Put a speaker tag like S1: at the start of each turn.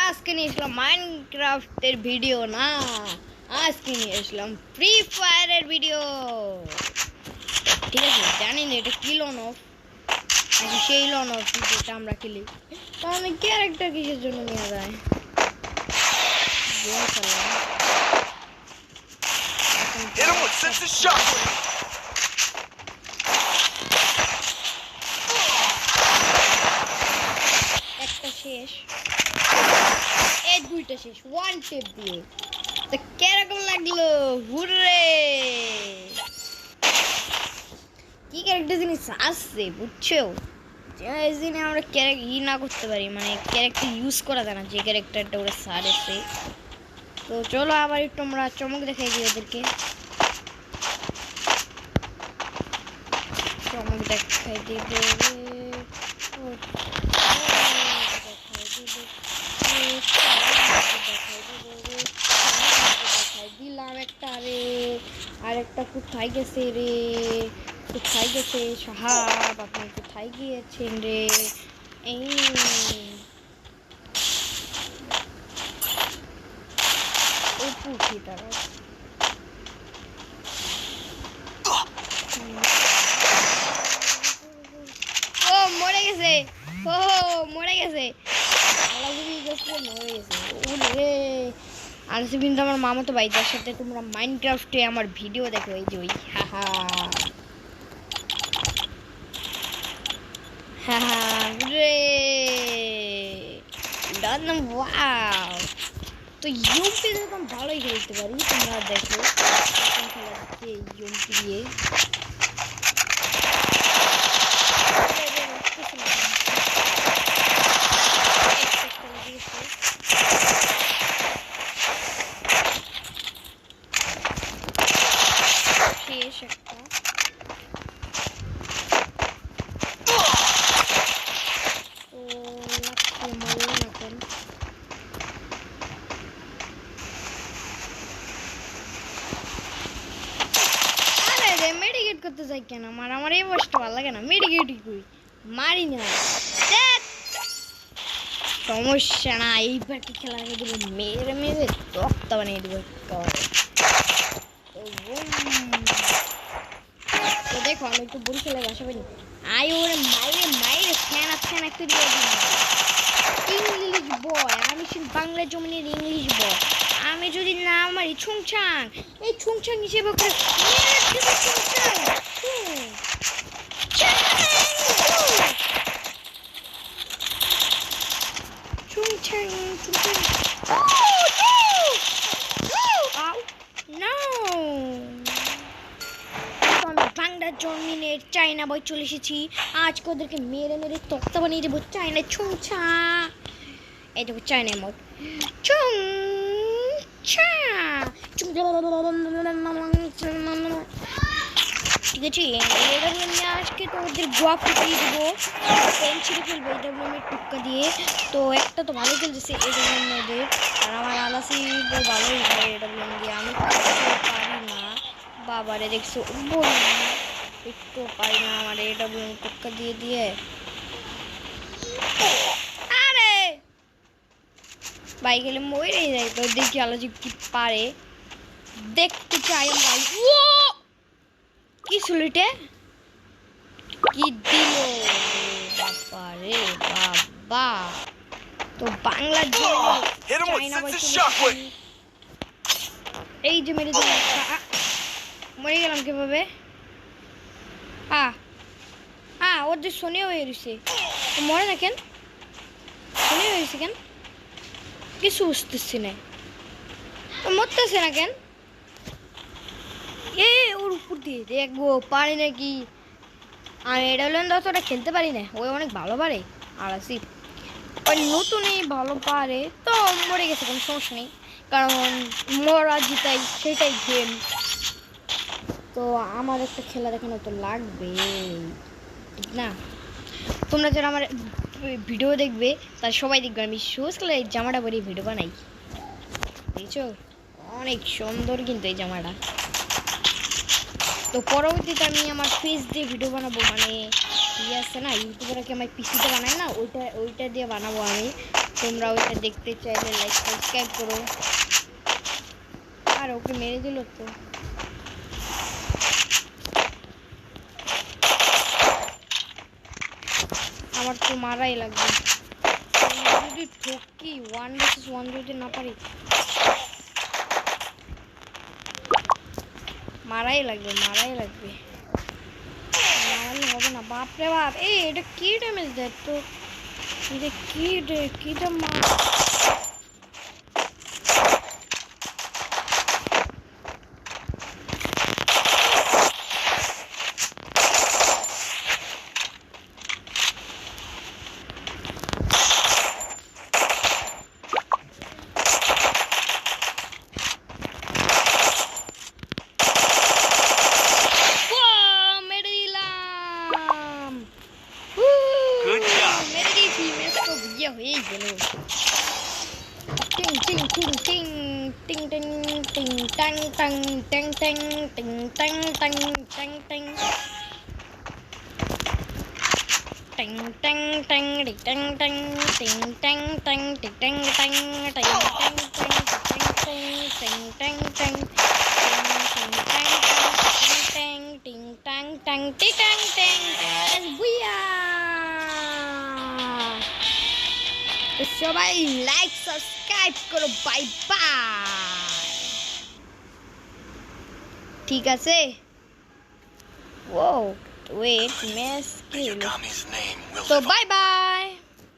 S1: আজকে নিয়ে আসলাম মাইনক্রাফটের ভিডিও না, আজকে নিয়ে আসলাম ফ্রি ফায়ারের ভিডিও। ঠিক আছে, জানি না এটা কি লন অফ নাকি সেই লন অফ যেটা আমরা খেলি, তাহলে ক্যারেক্টার কিসের জন্য নেওয়া যায়। একটা শেষ, এই দুইটা শেষ ওয়ান টেপ দিয়ে। তো কিরকম লাগলো? হুররে! কি ক্যারেক্টার জিনিস আসছে বুঝছো, এই জিনিস আমরা ই না করতে পারি, মানে ক্যারেক্টার ইউজ করা যায় না যে ক্যারেক্টারটা ওরা সারেছে। তো চলো আবার একটু আমরা চমক দেখাই দিই ওদেরকে, চমক দেখাই দিবে দিলাম একটা রে, আরেকটা কোথায় গেছে রে, কোথায় গেছে সাহাব, আপনি কোথায় গিয়েছেন রে? এই তারা ও মরে গেছে, ও মরে গেছে, মরে গেছে। ওরে আরসি কিন্তু আমার মামাতো ভাই, তার সাথে তোমরা মাইনক্রাফটে আমার ভিডিও দেখো, এই যে ওই হাহা হাহা রে ডান ওয়াও। তো ইউপি তো আমি ভালোই খেলতে পারি, তোমরা দেখো খেলা দিচ্ছে ইউপি দিয়ে। শেষ একটা, মেডিকেট করতে যাই কেন? আমার এই বয়সটা ভালো লাগে না, মেডিকেটই করি, মারি না। সমস্যা না, এইবার কি খেলা রেখে দেবো, মেরে মেরে রক্ত বানিয়ে দেবো। তো দেখো আমি একটু বুড়ি খেলে বাসা পারি, আই ওরে মাইরে মাইরে ফ্যান ফ্যান একটা দিয়ে ইংলিশ বয়, আমি বাংলা জমিনের ইংলিশ বয়। আমি যদি না আমার এই ছুংছাং হিসেবে জন্মিনের চায়না বই চলে এসেছি, আজকে ওদেরকে মেরে মেরে তক্তা বানিয়ে দেবো। চায়না ছুংছা, এই দেখো চায়না মোট ছুংছা, ঠিক আছে। এটা নিয়ে আজকে তো ওদের গোয়া ফুটিয়ে দেবো, পেন ছিঁড়ে ফেলবো এটা টুক্কা দিয়ে। তো একটা তো ভালো খেলতেছে এটা ওদের, আর আমার আলাসি ভালোই হয় এটা দিয়ে, আমি পারি না বাবারে, দেখছো একটু পারি না আমার এটা টুক্কা দিয়ে দিয়ে। আরে ভাই গেলে মরে যায়, তো দেখি আলাসি কি পারে, দেখতে চাই ভাই। কি সুলিটে কি দিল বাবা রে বাবা। তো বাংলা এই যে মেরে দিল, মরে গেলাম কিভাবে? ওর যে শনি হয়ে রয়েছে, মরে না কেন? শনি হয়ে রয়েছে কেন? কিছু বুঝতেছি না, মরতেছে না কেন? ওর উপর দিয়ে দেখবো পারি নাকি। আমি এটা হলেন দশটা খেলতে পারি না, ওই অনেক ভালো পারে, আর আসি ওই নতুনই ভালো পারে। তো মরে গেছে, কোনো সমস্যা নেই, কারণ মরা জিতাই সেটাই গেম। তো আমার একটা খেলা দেখানো তো লাগবে, ঠিক না? তোমরা যারা আমার ভিডিও দেখবে তারা সবাই দেখবে আমি শুজ কালার এই জামাটা পরে ভিডিও বানাই, বুঝছো? অনেক সুন্দর কিন্তু এই জামাটা। তো পরবর্তীতে আমি আমার ফেস দিয়ে ভিডিও বানাবো, মানে আছে না, ইউটিউবাররা কি আমার পিসিতে বানায় না, ওইটা দিয়ে বানাবো আমি। তোমরা ওইটা দেখতে চাইলে লাইক সাবস্ক্রাইব করো। আর ওকে মেরে দিল তো। আমার তো মারাই লাগবে যদি ঠকি 1 vs 1 যদি না পারি, মারাই লাগবে মারাইলে হবে না। বাপরে বাপ, এটা কি ড্যামেজ দেয় তো, এটা কি মার। হয়ে গেল। টিং টিং টিং টিং টিং টিং টিং টাং টাং টাং টাং টিং টাং টাং টাং টাং টিং টাং টাং টাং টাং টিং টাং টাং টিং টাং টাং টিং টাং টাং টিং টাং টাং টিং টাং টাং টিং টাং টাং বুইয়া। সবাই লাইক সাবস্ক্রাইব করো, বাই বাই। ঠিক আছে, ও ওয়েট ম্যাচ কি, তো বাই বাই।